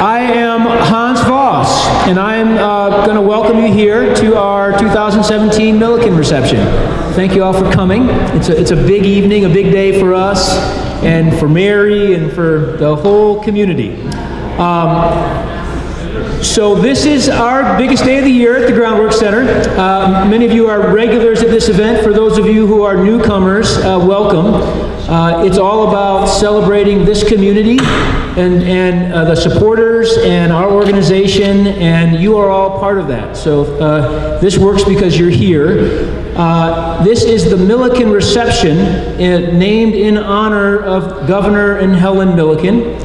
I am Hans Voss, and I'm going to welcome you here to our 2017 Milliken reception. Thank you all for coming. It's a big evening, a big day for us, and for Mary, and for the whole community. So this is our biggest day of the year at the Groundwork Center. Many of you are regulars at this event. For those of you who are newcomers, welcome. It's all about celebrating this community and the supporters and our organization, and you are all part of that. So this works because you're here. This is the Milliken reception, named in honor of Governor and Helen Milliken,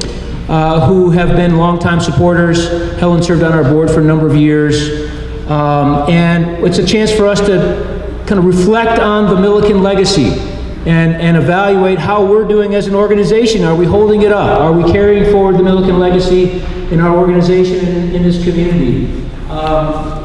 who have been longtime supporters. Helen served on our board for a number of years. And it's a chance for us to kind of reflect on the Milliken legacy and evaluate how we're doing as an organization. Are we holding it up? Are we carrying forward the Milliken legacy in our organization and in this community?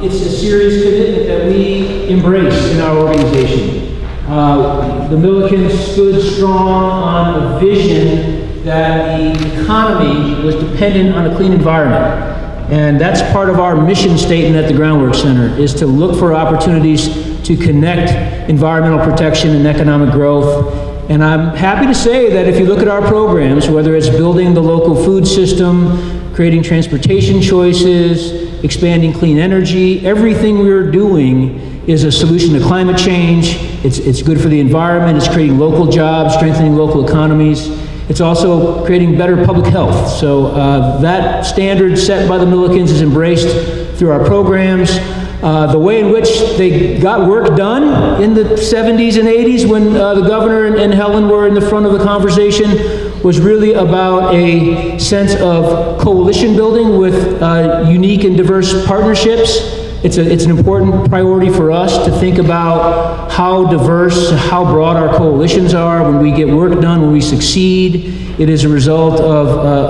It's a serious commitment that we embrace in our organization. The Millikens stood strong on a vision that the economy was dependent on a clean environment. And that's part of our mission statement at the Groundwork Center, is to look for opportunities to connect environmental protection and economic growth. And I'm happy to say that if you look at our programs, whether it's building the local food system, creating transportation choices, expanding clean energy, everything we're doing is a solution to climate change. It's good for the environment, it's creating local jobs, strengthening local economies. It's also creating better public health. So that standard set by the Millikens is embraced through our programs. The way in which they got work done in the 70s and 80s when the governor and Helen were in the front of the conversation was really about a sense of coalition building with unique and diverse partnerships. It's an important priority for us to think about how diverse, how broad our coalitions are. When we get work done, when we succeed, it is a result of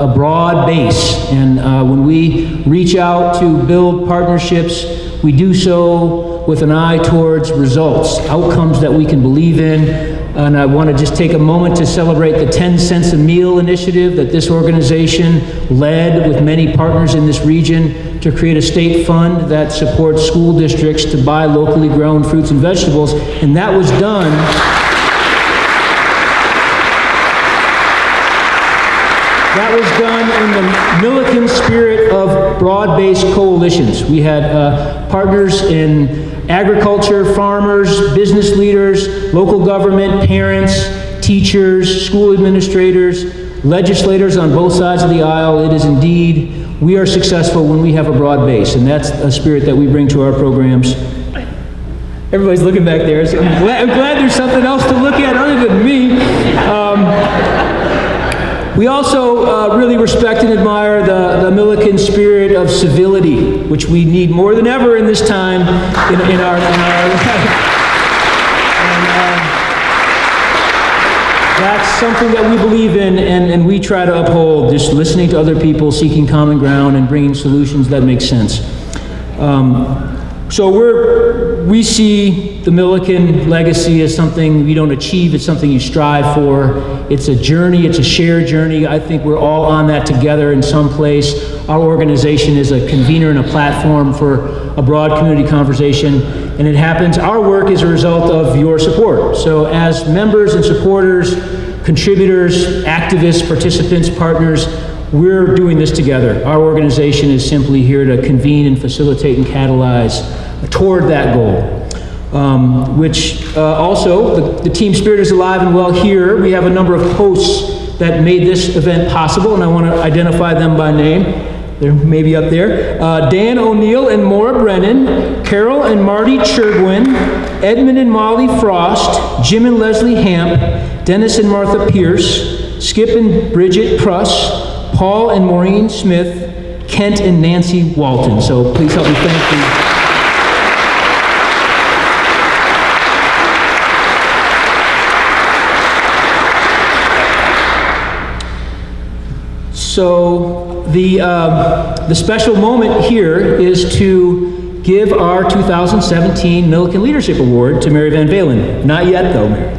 a broad base. And when we reach out to build partnerships, we do so with an eye towards results, outcomes that we can believe in. And I want to just take a moment to celebrate the 10 cents a meal initiative that this organization led with many partners in this region to create a state fund that supports school districts to buy locally grown fruits and vegetables. And that was done in the Milliken spirit of broad-based coalitions. We had partners in agriculture, farmers, business leaders, local government, parents, teachers, school administrators, legislators on both sides of the aisle. It is indeed, we are successful when we have a broad base, and that's a spirit that we bring to our programs. Everybody's looking back there. So I'm glad there's something else to look at other than me. We also really respect and admire the Milliken spirit of civility, which we need more than ever in this time in our life. And that's something that we believe in and we try to uphold, just listening to other people, seeking common ground, and bringing solutions that make sense. So we see the Milliken legacy as something you don't achieve, it's something you strive for. It's a journey, it's a shared journey. I think we're all on that together in some place. Our organization is a convener and a platform for a broad community conversation, and it happens, our work is a result of your support. So as members and supporters, contributors, activists, participants, partners, we're doing this together. Our organization is simply here to convene and facilitate and catalyze toward that goal, which also, the team spirit is alive and well here. We have a number of hosts that made this event possible, and I want to identify them by name. They're maybe up there. Dan O'Neill and Maura Brennan, Carol and Marty Chergwin, Edmund and Molly Frost, Jim and Leslie Hamp, Dennis and Martha Pierce, Skip and Bridget Pruss, Paul and Maureen Smith, Kent and Nancy Walton. So please help me thank them. So the special moment here is to give our 2017 Milliken Leadership Award to Mary Van Valin. Not yet, though, Mary.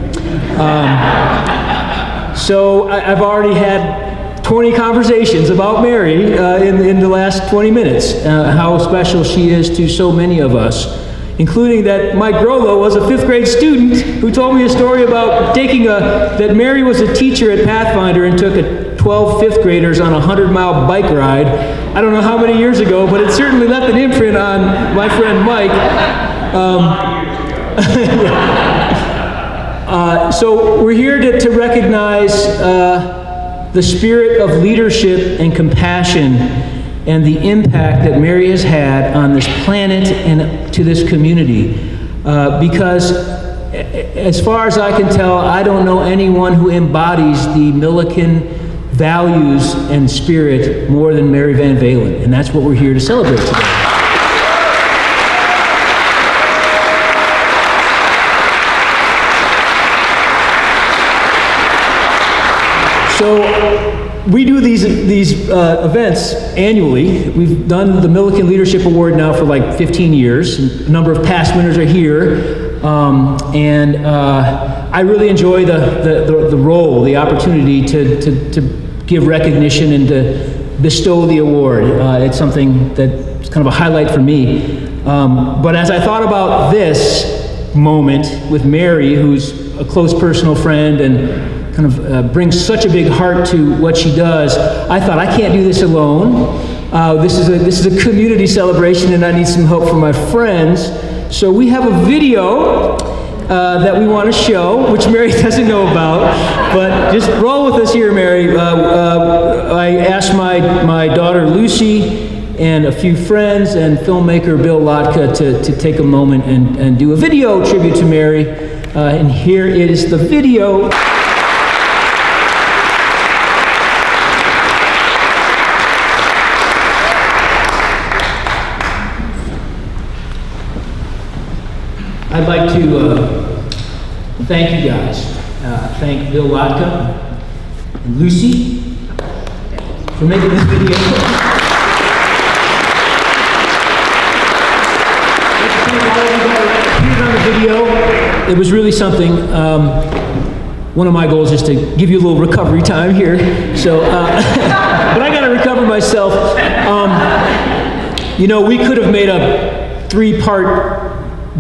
So I've already had 20 conversations about Mary in the last 20 minutes, how special she is to so many of us, including that Mike Grollo was a 5th grade student who told me a story about that Mary was a teacher at Pathfinder and took 12 5th graders on a 100-mile bike ride. I don't know how many years ago, but it certainly left an imprint on my friend Mike. So we're here to recognize the spirit of leadership and compassion and the impact that Mary has had on this planet and to this community. Because as far as I can tell, I don't know anyone who embodies the Milliken values and spirit more than Mary Van Valin, and that's what we're here to celebrate today. So we do these events annually. We've done the Milliken Leadership Award now for like 15 years. A number of past winners are here. I really enjoy the role, the opportunity to give recognition and to bestow the award. It's something that's kind of a highlight for me. But as I thought about this moment with Mary, who's a close personal friend and kind of brings such a big heart to what she does, I thought, I can't do this alone. This is a community celebration, and I need some help from my friends. So we have a video that we want to show, which Mary doesn't know about, but just roll with us here, Mary. I asked my daughter Lucy and a few friends and filmmaker Bill Lotka to take a moment and do a video tribute to Mary. And here is the video. I'd like to thank you guys. Thank Bill Lotka and Lucy for making this video. On the video, it was really something. One of my goals is to give you a little recovery time here. So, but I got to recover myself. We could have made a 3-part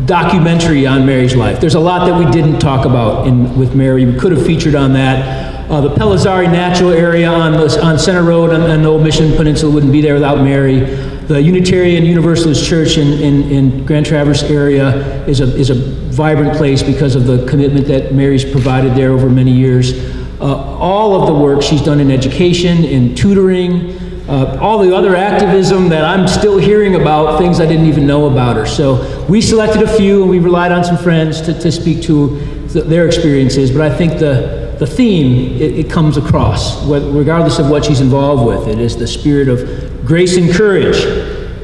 documentary on Mary's life. There's a lot that we didn't talk about with Mary. We could have featured on that. The Pellizzari Natural Area on Center Road on the Old Mission Peninsula wouldn't be there without Mary. The Unitarian Universalist Church in Grand Traverse area is a vibrant place because of the commitment that Mary's provided there over many years. All of the work she's done in education, in tutoring, all the other activism that I'm still hearing about, things I didn't even know about her. So we selected a few, and we relied on some friends to speak to their experiences. But I think the theme, it comes across, regardless of what she's involved with. It is the spirit of grace and courage.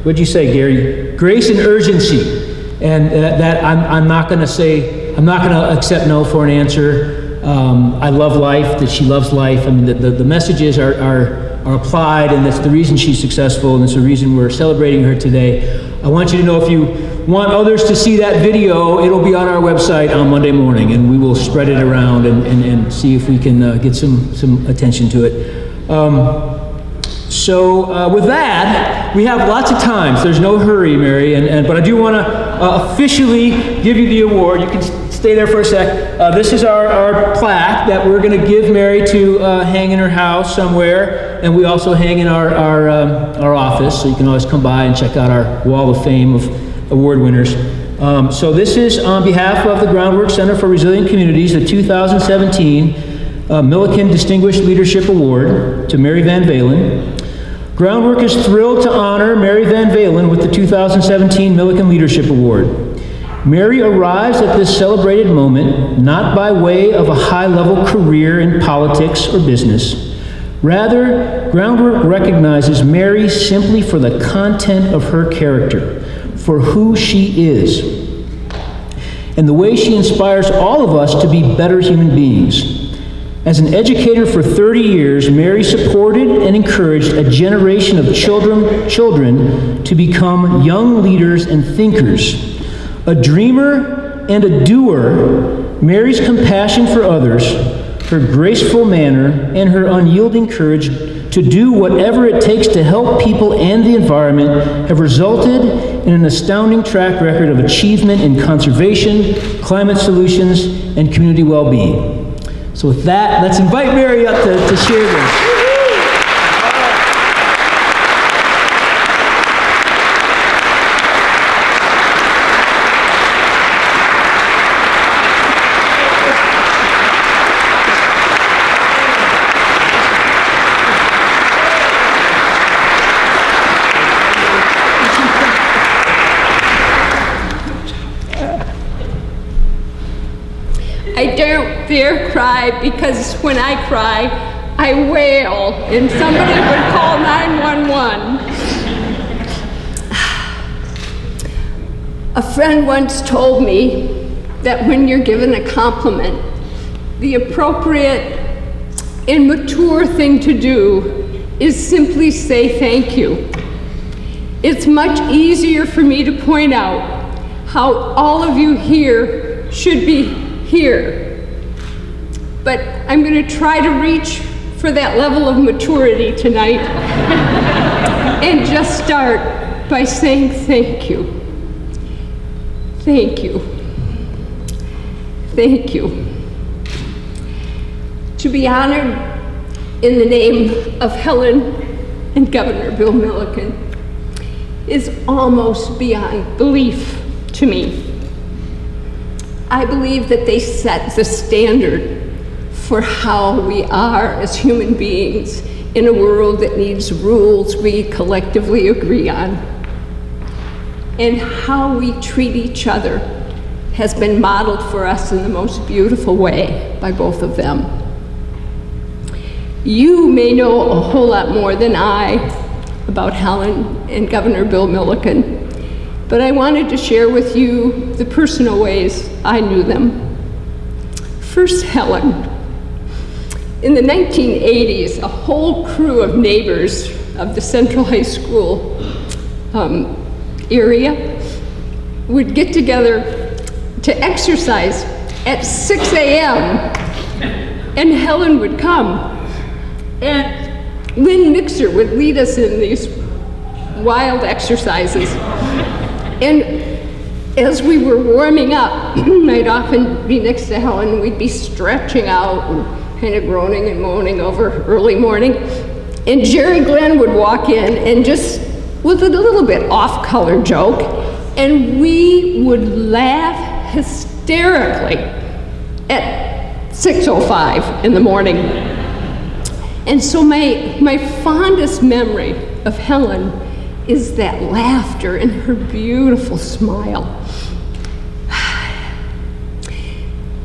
What'd you say, Gary? Grace and urgency. And that I'm not going to accept no for an answer. I love life, that she loves life. I mean, the messages are applied, and that's the reason she's successful, and it's the reason we're celebrating her today. I want you to know, if you want others to see that video, it'll be on our website on Monday morning, and we will spread it around and see if we can get some attention to it. So with that, we have lots of time. So there's no hurry, Mary, but I do want to officially give you the award. You can stay there for a sec. This is our plaque that we're going to give Mary to hang in her house somewhere, and we also hang in our office, so you can always come by and check out our wall of fame of award winners. So this is on behalf of the Groundwork Center for Resilient Communities, the 2017 Milliken Distinguished Leadership Award to Mary Van Valin. Groundwork is thrilled to honor Mary Van Valin with the 2017 Milliken Leadership Award. Mary arrives at this celebrated moment not by way of a high-level career in politics or business. Rather, Groundwork recognizes Mary simply for the content of her character, for who she is, and the way she inspires all of us to be better human beings. As an educator for 30 years, Mary supported and encouraged a generation of children to become young leaders and thinkers. A dreamer and a doer, Mary's compassion for others, her graceful manner, and her unyielding courage to do whatever it takes to help people and the environment have resulted in an astounding track record of achievement in conservation, climate solutions, and community well-being. So with that, let's invite Mary up to share this. I don't dare cry, because when I cry, I wail, and somebody would call 911. A friend once told me that when you're given a compliment, the appropriate and mature thing to do is simply say thank you. It's much easier for me to point out how all of you here should be here. But I'm going to try to reach for that level of maturity tonight and just start by saying thank you. Thank you. Thank you. To be honored in the name of Helen and Governor Bill Milliken is almost beyond belief to me. I believe that they set the standard for how we are as human beings in a world that needs rules we collectively agree on. And how we treat each other has been modeled for us in the most beautiful way by both of them. You may know a whole lot more than I about Helen and Governor Bill Milliken, but I wanted to share with you the personal ways I knew them. First, Helen. In the 1980s, a whole crew of neighbors of the Central High School area would get together to exercise at 6 a.m. and Helen would come. And Lynn Mixer would lead us in these wild exercises. And as we were warming up, I'd often be next to Helen, we'd be stretching out and kind of groaning and moaning over early morning. And Jerry Glenn would walk in and just with a little bit off-color joke, and we would laugh hysterically at 6:05 in the morning. And so my fondest memory of Helen is that laughter and her beautiful smile.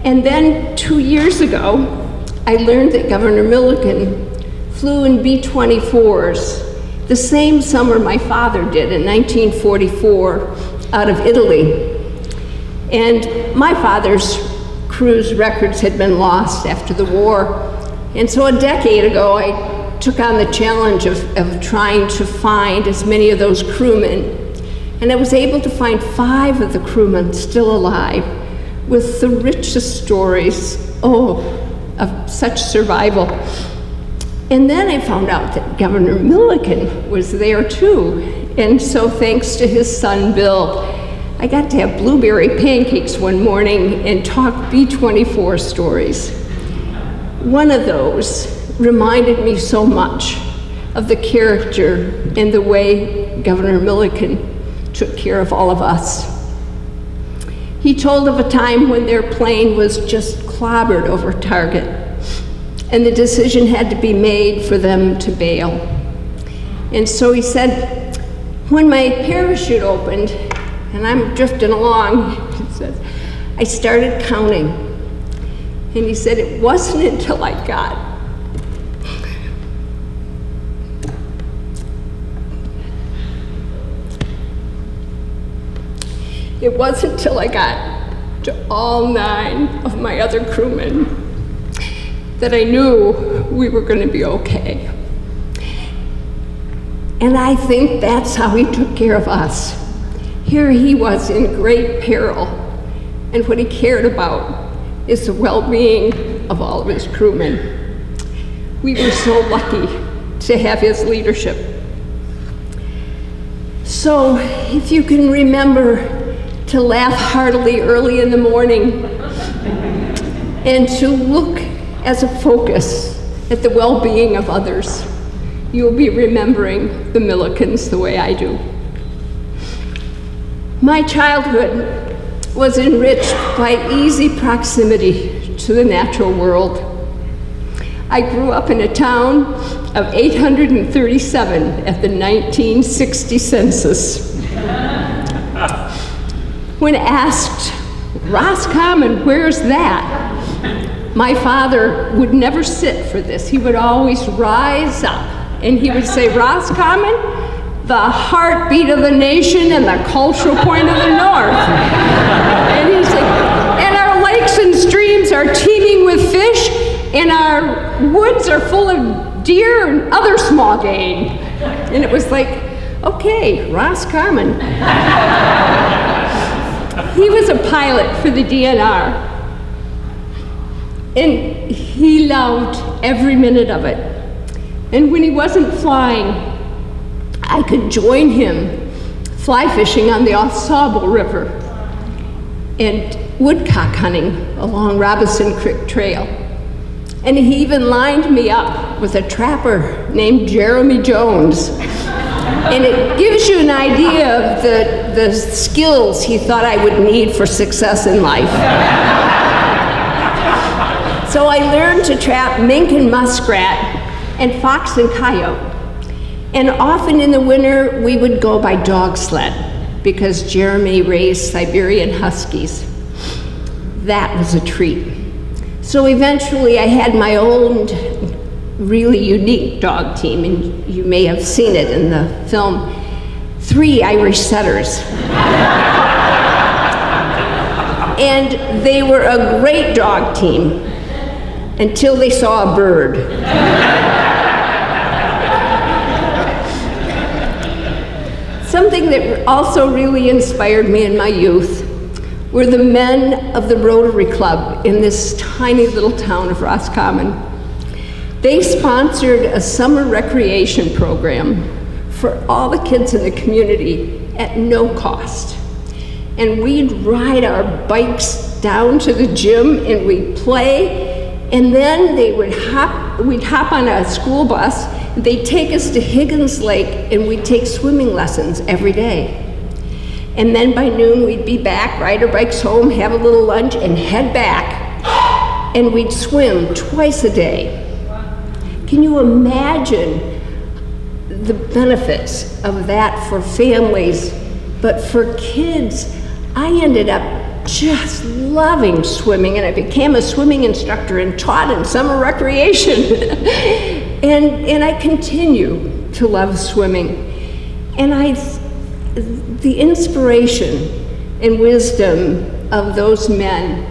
And then 2 years ago, I learned that Governor Milliken flew in B-24s the same summer my father did in 1944 out of Italy. And my father's cruise records had been lost after the war. And so a decade ago, I took on the challenge of trying to find as many of those crewmen. And I was able to find 5 of the crewmen still alive with the richest stories, of such survival. And then I found out that Governor Milliken was there too. And so thanks to his son, Bill, I got to have blueberry pancakes one morning and talk B-24 stories. One of those reminded me so much of the character and the way Governor Milliken took care of all of us. He told of a time when their plane was just clobbered over target, and the decision had to be made for them to bail. And so he said, when my parachute opened, and I'm drifting along, he says, I started counting. And he said, it wasn't until I got to all 9 of my other crewmen that I knew we were going to be okay. And I think that's how he took care of us. Here he was in great peril, and what he cared about is the well-being of all of his crewmen. We were so lucky to have his leadership. So if you can remember to laugh heartily early in the morning and to look as a focus at the well-being of others, you'll be remembering the Millikens the way I do. My childhood was enriched by easy proximity to the natural world. I grew up in a town of 837 at the 1960 census. When asked, Roscommon, where's that? My father would never sit for this. He would always rise up and he would say, Roscommon, the heartbeat of the nation and the cultural point of the North. And he's like, and our lakes and streams are teeming with fish, and our woods are full of deer and other small game. And it was like, okay, Roscommon. He was a pilot for the DNR, and he loved every minute of it. And when he wasn't flying, I could join him fly fishing on the Au River and woodcock hunting along Robinson Creek Trail. And he even lined me up with a trapper named Jeremy Jones. And it gives you an idea of the skills he thought I would need for success in life. So I learned to trap mink and muskrat and fox and coyote. And often in the winter, we would go by dog sled because Jeremy raised Siberian Huskies. That was a treat. So eventually I had my own really unique dog team, and you may have seen it in the film, 3 Irish setters. And they were a great dog team until they saw a bird. Something that also really inspired me in my youth were the men of the Rotary Club in this tiny little town of Roscommon. They sponsored a summer recreation program for all the kids in the community at no cost. And we'd ride our bikes down to the gym and we'd play, and then we'd hop on a school bus, they'd take us to Higgins Lake, and we'd take swimming lessons every day. And then by noon, we'd be back, ride our bikes home, have a little lunch, and head back. And we'd swim twice a day. Can you imagine the benefits of that for families? But for kids, I ended up just loving swimming, and I became a swimming instructor and taught in summer recreation. and I continue to love swimming. And the inspiration and wisdom of those men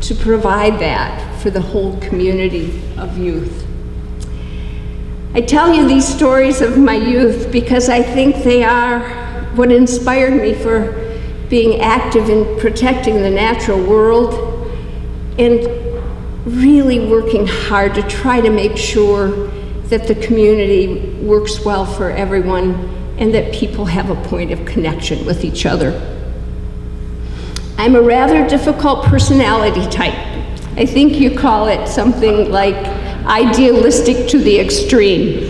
to provide that for the whole community of youth. I tell you these stories of my youth because I think they are what inspired me for being active in protecting the natural world and really working hard to try to make sure that the community works well for everyone and that people have a point of connection with each other. I'm a rather difficult personality type. I think you call it something like idealistic to the extreme.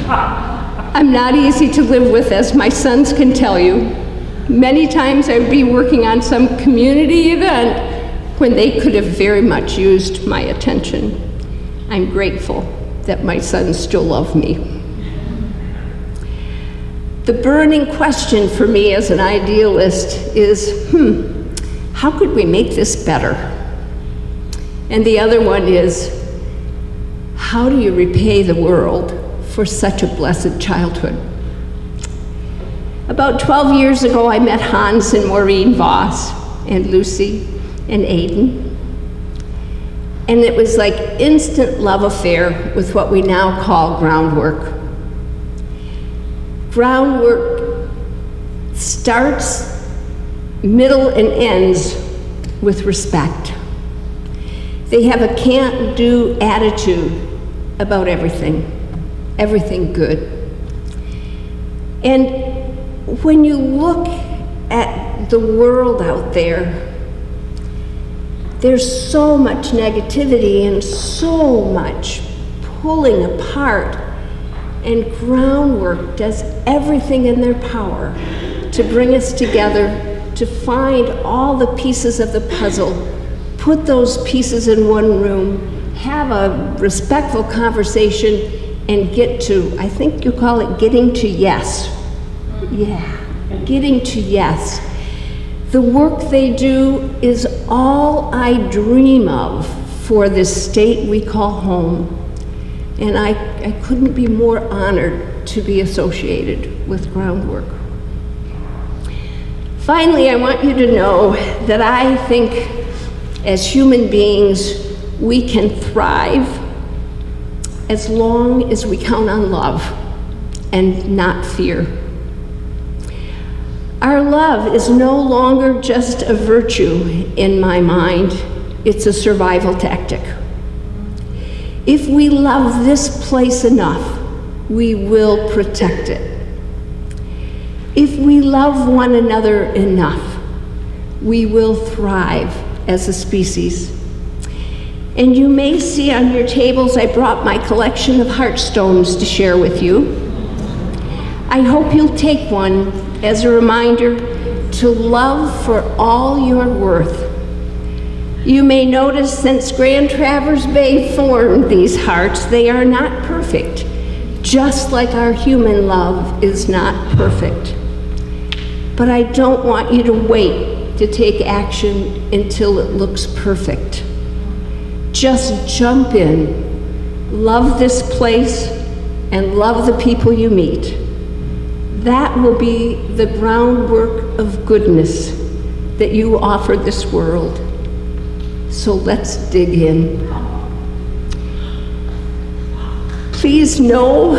I'm not easy to live with, as my sons can tell you. Many times I would be working on some community event when they could have very much used my attention. I'm grateful that my sons still love me. The burning question for me as an idealist is, how could we make this better? And the other one is, how do you repay the world for such a blessed childhood? About 12 years ago, I met Hans and Maureen Voss, and Lucy, and Aiden. And it was like instant love affair with what we now call Groundwork. Groundwork starts, middle, and ends with respect. They have a can't-do attitude about everything. everything good. And when you look at the world out there, there's so much negativity and so much pulling apart, and Groundwork does everything in their power to bring us together, to find all the pieces of the puzzle, put those pieces in one room, have a respectful conversation, and get to, I think you call it getting to yes. Yeah, getting to yes. The work they do is all I dream of for this state we call home. And I couldn't be more honored to be associated with Groundwork. Finally, I want you to know that I think as human beings, we can thrive as long as we count on love and not fear. Our love is no longer just a virtue in my mind, it's a survival tactic. If we love this place enough, we will protect it. If we love one another enough, we will thrive as a species. And you may see on your tables, I brought my collection of heartstones to share with you. I hope you'll take one as a reminder to love for all you're worth. You may notice since Grand Traverse Bay formed these hearts, they are not perfect, just like our human love is not perfect. But I don't want you to wait to take action until it looks perfect. Just jump in, love this place, and love the people you meet. That will be the groundwork of goodness that you offer this world. So let's dig in. Please know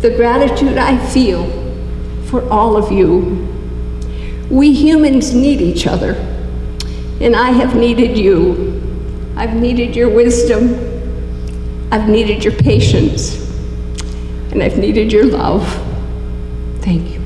the gratitude I feel for all of you. We humans need each other, and I have needed you. I've needed your wisdom, I've needed your patience, and I've needed your love. Thank you.